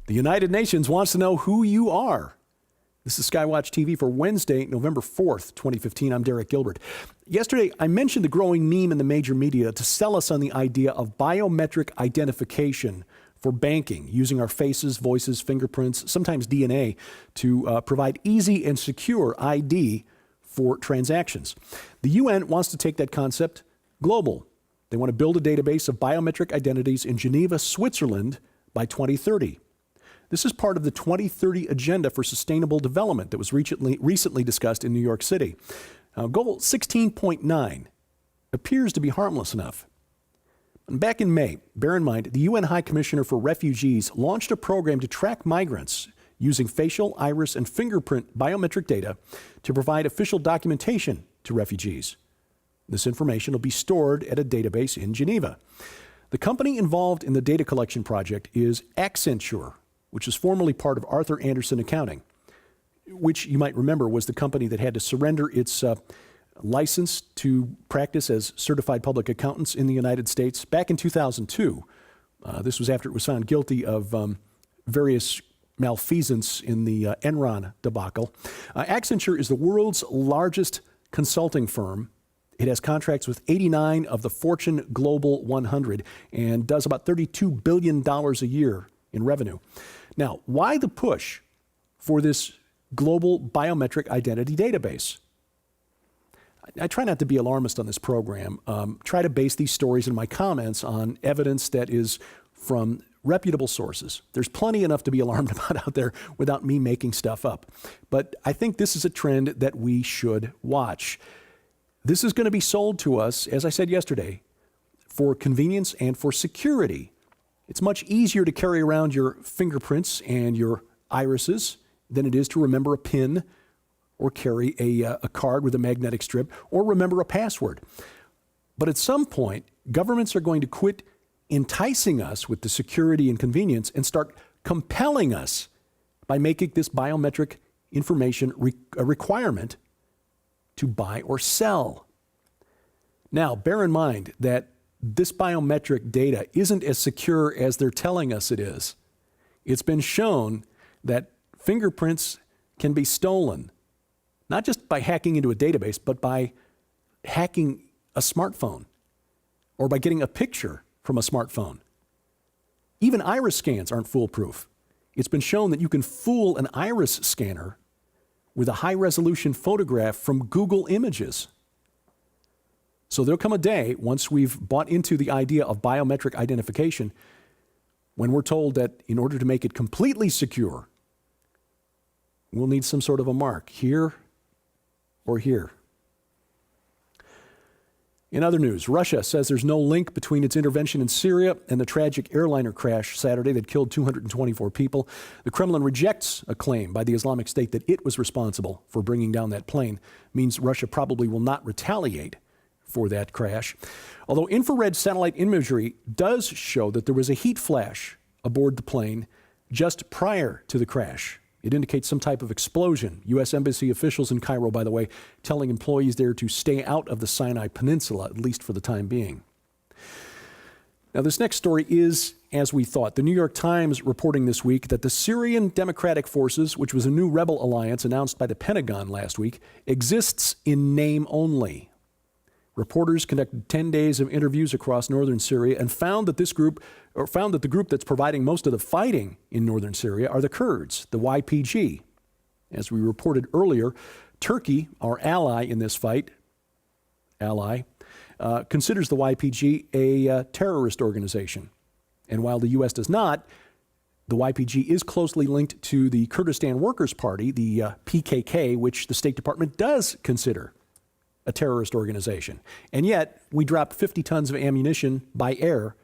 The United Nations wants to know who you are. This is SkyWatchTV for Wednesday, November 4th, 2015. I'm Derek Gilbert. Yesterday, I mentioned the growing meme in the major media to sell us on the idea of biometric identification for banking, using our faces, voices, fingerprints, sometimes DNA, to provide easy and secure ID for transactions. The UN wants to take that concept global. They want to build a database of biometric identities in Geneva, Switzerland by 2030. This is part of the 2030 Agenda for Sustainable Development that was recently discussed in New York City. Goal 16.9 appears to be harmless enough. Back in May, bear in mind, the UN High Commissioner for Refugees launched a program to track migrants using facial, iris, and fingerprint biometric data to provide official documentation to refugees. This information will be stored at a database in Geneva. The company involved in the data collection project is Accenture, which is formerly part of Arthur Andersen Accounting, which you might remember was the company that had to surrender its license to practice as certified public accountants in the United States back in 2002. This was after it was found guilty of various malfeasance in the Enron debacle. Accenture is the world's largest consulting firm. It has contracts with 89 of the Fortune Global 100 and does about $32 billion a year in revenue. Now, why the push for this global biometric identity database? I try not to be alarmist on this program. Try to base these stories and my comments on evidence that is from reputable sources. There's plenty enough to be alarmed about out there without me making stuff up. But I think this is a trend that we should watch. This is going to be sold to us, as I said yesterday, for convenience and for security. It's much easier to carry around your fingerprints and your irises than it is to remember a PIN or carry a card with a magnetic strip or remember a password. But at some point, governments are going to quit enticing us with the security and convenience and start compelling us by making this biometric information a requirement to buy or sell. Now, bear in mind that this biometric data isn't as secure as they're telling us it is. It's been shown that fingerprints can be stolen, not just by hacking into a database, but by hacking a smartphone or by getting a picture from a smartphone. Even iris scans aren't foolproof. It's been shown that you can fool an iris scanner with a high-resolution photograph from Google Images. So there'll come a day, once we've bought into the idea of biometric identification, when we're told that in order to make it completely secure, we'll need some sort of a mark here or here. In other news, Russia says there's no link between its intervention in Syria and the tragic airliner crash Saturday that killed 224 people. The Kremlin rejects a claim by the Islamic State that it was responsible for bringing down that plane. It means Russia probably will not retaliate for that crash. Although infrared satellite imagery does show that there was a heat flash aboard the plane just prior to the crash. It indicates some type of explosion. U.S. Embassy officials in Cairo, by the way, telling employees there to stay out of the Sinai Peninsula, at least for the time being. Now, this next story is as we thought. The New York Times reporting this week that the Syrian Democratic Forces, which was a new rebel alliance announced by the Pentagon last week, exists in name only. Reporters conducted 10 days of interviews across northern Syria and found that the group that's providing most of the fighting in northern Syria are the Kurds, the YPG. As we reported earlier, Turkey, our ally in this fight, considers the YPG a terrorist organization. And while the U.S. does not, the YPG is closely linked to the Kurdistan Workers' Party, the PKK, which the State Department does consider a terrorist organization. And yet, we dropped 50 tons of ammunition by air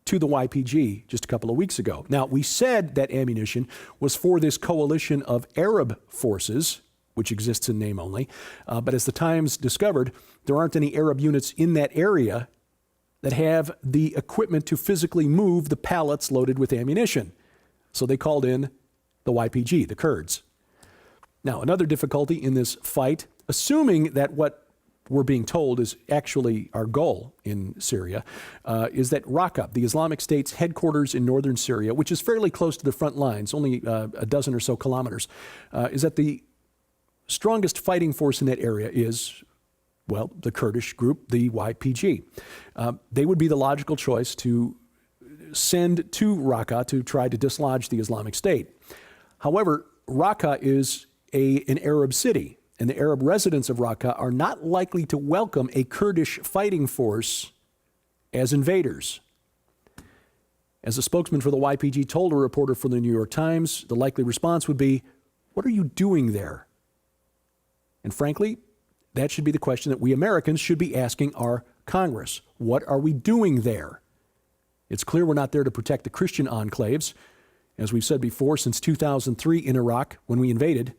to the YPG just a couple of weeks ago. Now, we said that ammunition was for this coalition of Arab forces, which exists in name only. But as the Times discovered, there aren't any Arab units in that area that have the equipment to physically move the pallets loaded with ammunition. So they called in the YPG, the Kurds. Now, another difficulty in this fight, assuming that what we're being told is actually our goal in Syria, is that Raqqa, the Islamic State's headquarters in northern Syria, which is fairly close to the front lines, only a dozen or so kilometers, is that the strongest fighting force in that area is, well, the Kurdish group, the YPG. They would be the logical choice to send to Raqqa to try to dislodge the Islamic State. However, Raqqa is an Arab city, and the Arab residents of Raqqa are not likely to welcome a Kurdish fighting force as invaders. As a spokesman for the YPG told a reporter for the New York Times, the likely response would be, "What are you doing there?" And frankly, that should be the question that we Americans should be asking our Congress. What are we doing there? It's clear we're not there to protect the Christian enclaves. As we've said before, since 2003 in Iraq, when we invaded,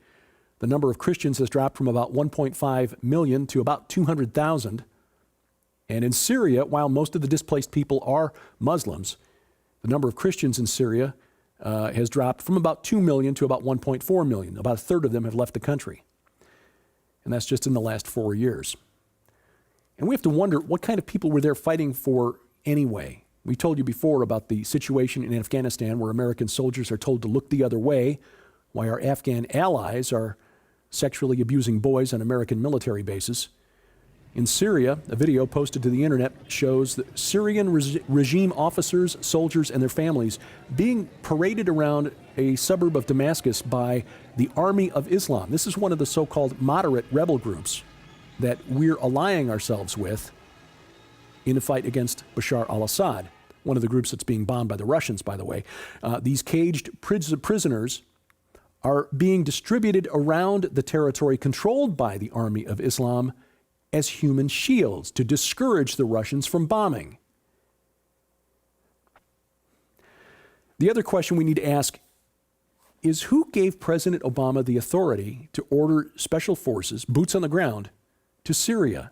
the number of Christians has dropped from about 1.5 million to about 200,000. And in Syria, while most of the displaced people are Muslims, the number of Christians in Syria has dropped from about 2 million to about 1.4 million. About a third of them have left the country. And that's just in the last 4 years. And we have to wonder what kind of people were there fighting for anyway. We told you before about the situation in Afghanistan where American soldiers are told to look the other way, while our Afghan allies are sexually abusing boys on American military bases. In Syria, a video posted to the internet shows that Syrian regime officers, soldiers, and their families being paraded around a suburb of Damascus by the Army of Islam. This is one of the so-called moderate rebel groups that we're allying ourselves with in a fight against Bashar al-Assad, one of the groups that's being bombed by the Russians, by the way. These caged prisoners are being distributed around the territory controlled by the Army of Islam as human shields to discourage the Russians from bombing. The other question we need to ask is who gave President Obama the authority to order special forces, boots on the ground, to Syria?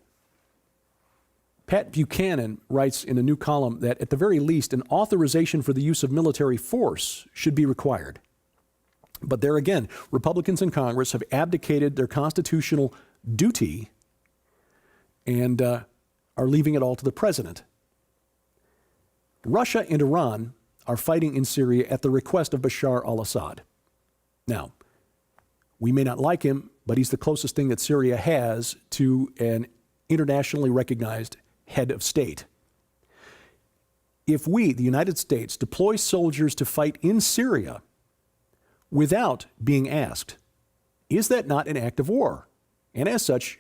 Pat Buchanan writes in a new column that at the very least an authorization for the use of military force should be required. But there again, Republicans in Congress have abdicated their constitutional duty and are leaving it all to the president. Russia and Iran are fighting in Syria at the request of Bashar al-Assad. Now, we may not like him, but he's the closest thing that Syria has to an internationally recognized head of state. If we, the United States, deploy soldiers to fight in Syria without being asked, is that not an act of war? And as such,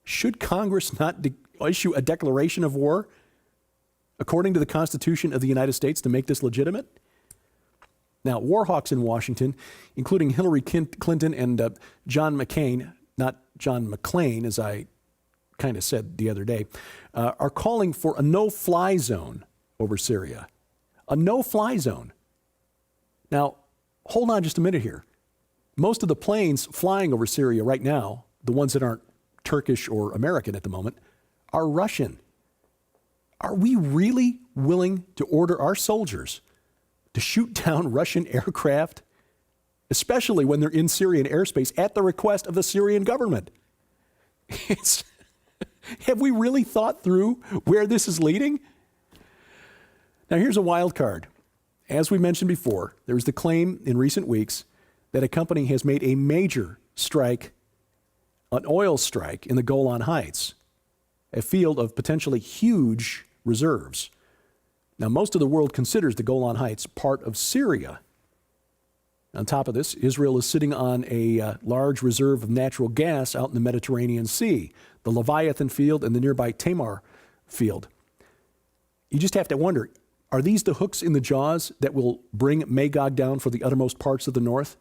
should Congress not issue a declaration of war according to the Constitution of the United States to make this legitimate? Now, war hawks in Washington, including Hillary Clinton and John McCain, not John McClane, as I kind of said the other day, are calling for a no-fly zone over Syria. A no-fly zone. Now, hold on just a minute here. Most of the planes flying over Syria right now, the ones that aren't Turkish or American at the moment, are Russian. Are we really willing to order our soldiers to shoot down Russian aircraft, especially when they're in Syrian airspace at the request of the Syrian government? Have we really thought through where this is leading? Now, here's a wild card. As we mentioned before, there was the claim in recent weeks that a company has made a major strike, an oil strike in the Golan Heights, a field of potentially huge reserves. Now, most of the world considers the Golan Heights part of Syria. On top of this, Israel is sitting on a large reserve of natural gas out in the Mediterranean Sea, the Leviathan field and the nearby Tamar field. You just have to wonder, are these the hooks in the jaws that will bring Magog down for the uttermost parts of the north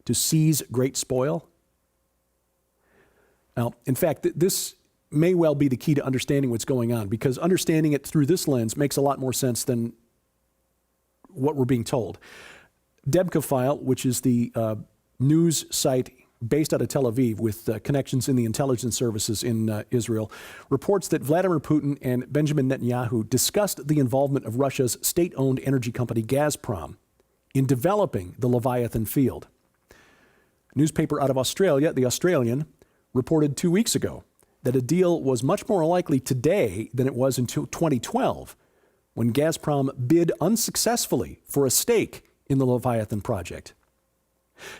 to seize great spoil? Now, in fact, this may well be the key to understanding what's going on, because understanding it through this lens makes a lot more sense than what we're being told. Debka-File, which is the news site based out of Tel Aviv with connections in the intelligence services in Israel, reports that Vladimir Putin and Benjamin Netanyahu discussed the involvement of Russia's state-owned energy company Gazprom in developing the Leviathan field. A newspaper out of Australia, The Australian, reported 2 weeks ago that a deal was much more likely today than it was in 2012, when Gazprom bid unsuccessfully for a stake in the Leviathan project.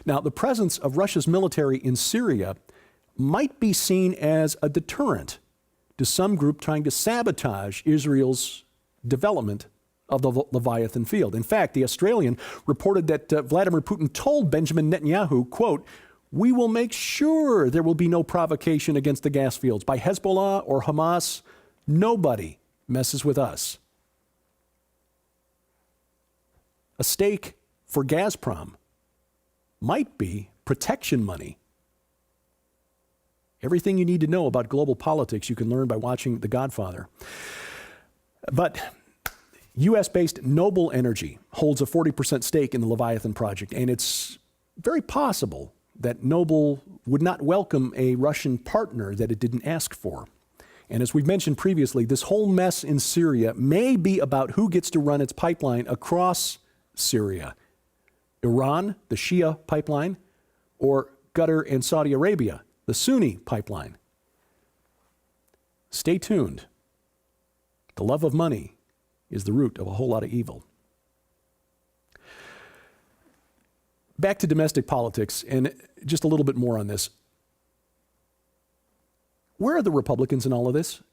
Now, the presence of Russia's military in Syria might be seen as a deterrent to some group trying to sabotage Israel's development of the Leviathan field. In fact, The Australian reported that Vladimir Putin told Benjamin Netanyahu, quote, "We will make sure there will be no provocation against the gas fields by Hezbollah or Hamas. Nobody messes with us." A stake for Gazprom might be protection money. Everything you need to know about global politics you can learn by watching The Godfather. But U.S.-based Noble Energy holds a 40% stake in the Leviathan project, and it's very possible that Noble would not welcome a Russian partner that it didn't ask for. And as we've mentioned previously, this whole mess in Syria may be about who gets to run its pipeline across Syria. Iran, the Shia pipeline, or Qatar and Saudi Arabia, the Sunni pipeline. Stay tuned. The love of money is the root of a whole lot of evil. Back to domestic politics, and just a little bit more on this. Where are the Republicans in all of this?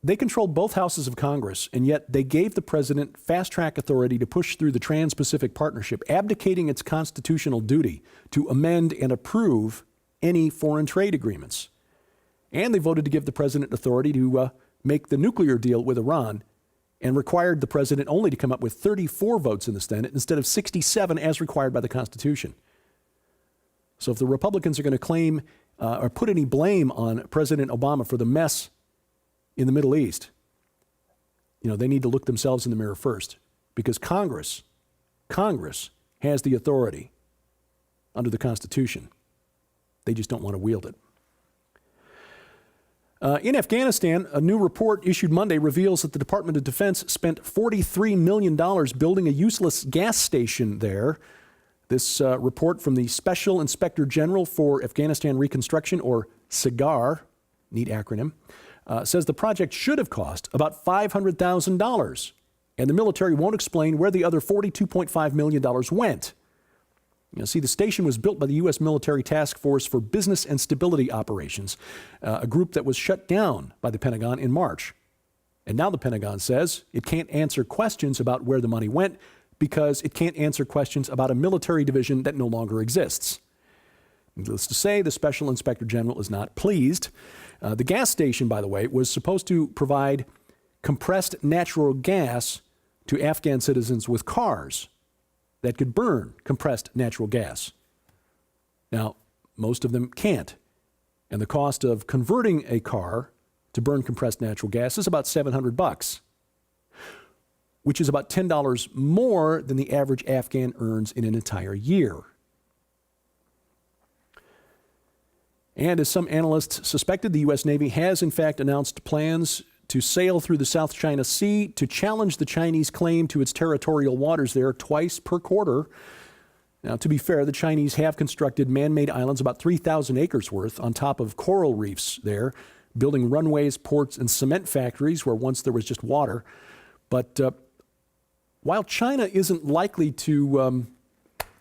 They controlled both houses of Congress, and yet they gave the president fast-track authority to push through the Trans-Pacific Partnership, abdicating its constitutional duty to amend and approve any foreign trade agreements. And they voted to give the president authority to make the nuclear deal with Iran, and required the president only to come up with 34 votes in the Senate instead of 67 as required by the Constitution. So if the Republicans are going to claim or put any blame on President Obama for the mess in the Middle East, they need to look themselves in the mirror first, because Congress has the authority under the Constitution. They just don't want to wield it. In Afghanistan, a new report issued Monday reveals that the Department of Defense spent $43 million building a useless gas station there. This report from the Special Inspector General for Afghanistan Reconstruction, or SIGAR, neat acronym, says the project should have cost about $500,000, and the military won't explain where the other $42.5 million went. See, the station was built by the U.S. Military Task Force for Business and Stability Operations, a group that was shut down by the Pentagon in March. And now the Pentagon says it can't answer questions about where the money went because it can't answer questions about a military division that no longer exists. Needless to say, the Special Inspector General is not pleased. The gas station, by the way, was supposed to provide compressed natural gas to Afghan citizens with cars that could burn compressed natural gas. Now, most of them can't. And the cost of converting a car to burn compressed natural gas is about $700, which is about $10 more than the average Afghan earns in an entire year. And as some analysts suspected, the U.S. Navy has in fact announced plans to sail through the South China Sea to challenge the Chinese claim to its territorial waters there twice per quarter. Now, to be fair, the Chinese have constructed man-made islands about 3,000 acres worth on top of coral reefs there, building runways, ports, and cement factories where once there was just water. But while China isn't likely to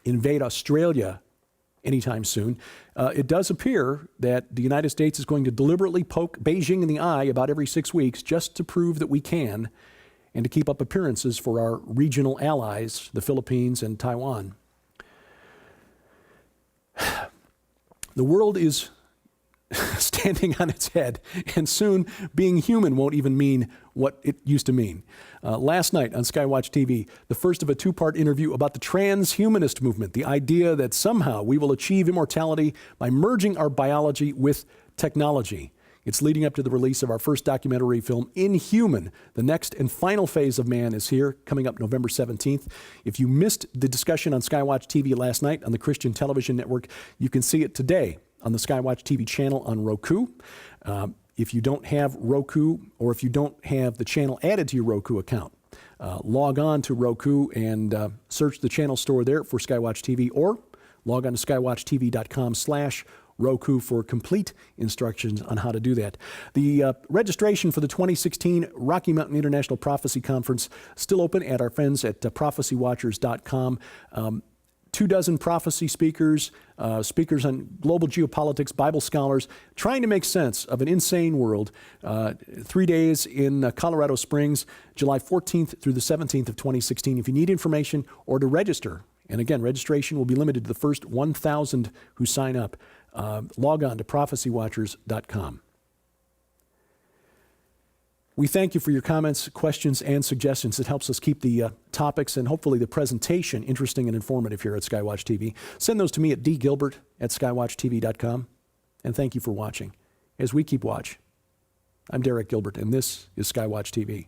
invade Australia anytime soon, it does appear that the United States is going to deliberately poke Beijing in the eye about every 6 weeks just to prove that we can and to keep up appearances for our regional allies, the Philippines and Taiwan. The world is standing on its head, and soon being human won't even mean what it used to mean. Last night on SkyWatchTV, the first of a two-part interview about the transhumanist movement, the idea that somehow we will achieve immortality by merging our biology with technology. It's leading up to the release of our first documentary film, Inhuman. The next and final phase of man is here, coming up November 17th. If you missed the discussion on SkyWatchTV last night on the Christian Television Network, you can see it today on the SkyWatchTV channel on Roku. If you don't have Roku, or if you don't have the channel added to your Roku account, log on to Roku and search the channel store there for SkyWatch TV, or log on to skywatchtv.com/ Roku for complete instructions on how to do that. The registration for the 2016 Rocky Mountain International Prophecy Conference still open at our friends at prophecywatchers.com. 24 prophecy speakers, speakers on global geopolitics, Bible scholars, trying to make sense of an insane world. 3 days in Colorado Springs, July 14th through the 17th of 2016. If you need information or to register, and again, registration will be limited to the first 1,000 who sign up, log on to prophecywatchers.com. We thank you for your comments, questions, and suggestions. It helps us keep the topics and hopefully the presentation interesting and informative here at SkyWatch TV. Send those to me at dgilbert@skywatchtv.com. And thank you for watching. As we keep watch, I'm Derek Gilbert, and this is SkyWatch TV.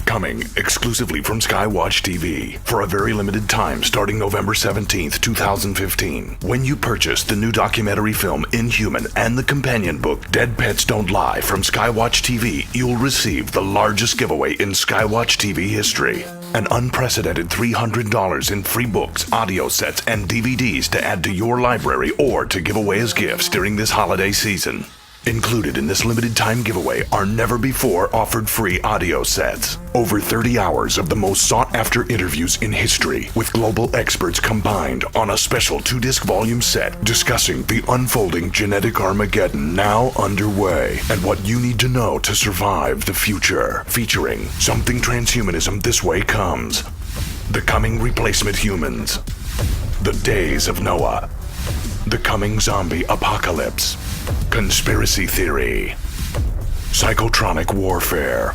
Coming exclusively from SkyWatch TV for a very limited time starting November 17th, 2015. When you purchase the new documentary film Inhuman and the companion book Dead Pets Don't Lie from SkyWatch TV, you'll receive the largest giveaway in SkyWatch TV history. An unprecedented $300 in free books, audio sets, and DVDs to add to your library or to give away as gifts during this holiday season. Included in this limited time giveaway are never before offered free audio sets. Over 30 hours of the most sought after interviews in history with global experts combined on a special 2-disc volume set discussing the unfolding genetic Armageddon now underway and what you need to know to survive the future. Featuring Something Transhumanism This Way Comes, The Coming Replacement Humans, The Days of Noah, The Coming Zombie Apocalypse, Conspiracy Theory, Psychotronic Warfare.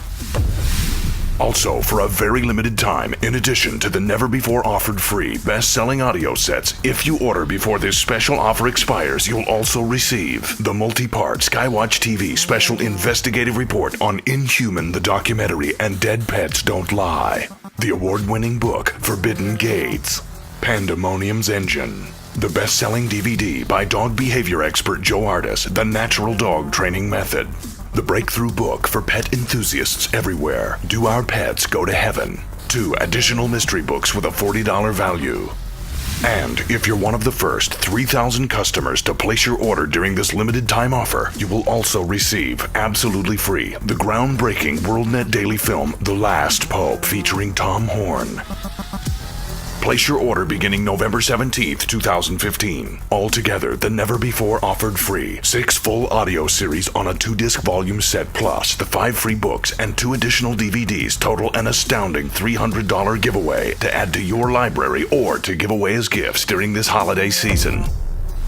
Also, for a very limited time, in addition to the never-before-offered free best-selling audio sets, if you order before this special offer expires, you'll also receive the multi-part SkyWatch TV special investigative report on Inhuman the documentary and Dead Pets Don't Lie, the award-winning book Forbidden Gates, Pandemonium's Engine, the best-selling DVD by dog behavior expert Joe Artis, The Natural Dog Training Method. The breakthrough book for pet enthusiasts everywhere, Do Our Pets Go to Heaven? 2 additional mystery books with a $40 value. And if you're one of the first 3,000 customers to place your order during this limited time offer, you will also receive, absolutely free, the groundbreaking WorldNet daily film The Last Pope featuring Tom Horn. Place your order beginning November 17th, 2015. Altogether, the never-before-offered free 6 full audio series on a 2-disc volume set plus the 5 free books and 2 additional DVDs total an astounding $300 giveaway to add to your library or to give away as gifts during this holiday season.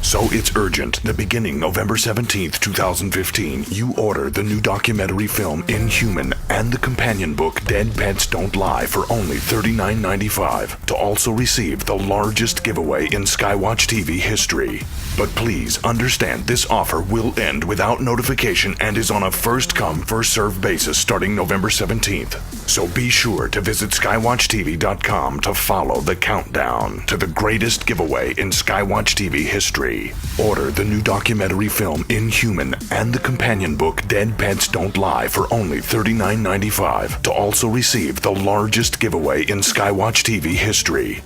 So it's urgent that beginning November 17th, 2015, you order the new documentary film Inhuman and the companion book Dead Pets Don't Lie for only $39.95 to also receive the largest giveaway in SkyWatch TV history. But please understand this offer will end without notification and is on a first-come, first-served basis starting November 17th. So be sure to visit SkyWatchTV.com to follow the countdown to the greatest giveaway in SkyWatch TV history. Order the new documentary film Inhuman and the companion book Dead Pets Don't Lie for only $39.95 to also receive the largest giveaway in SkyWatch TV history.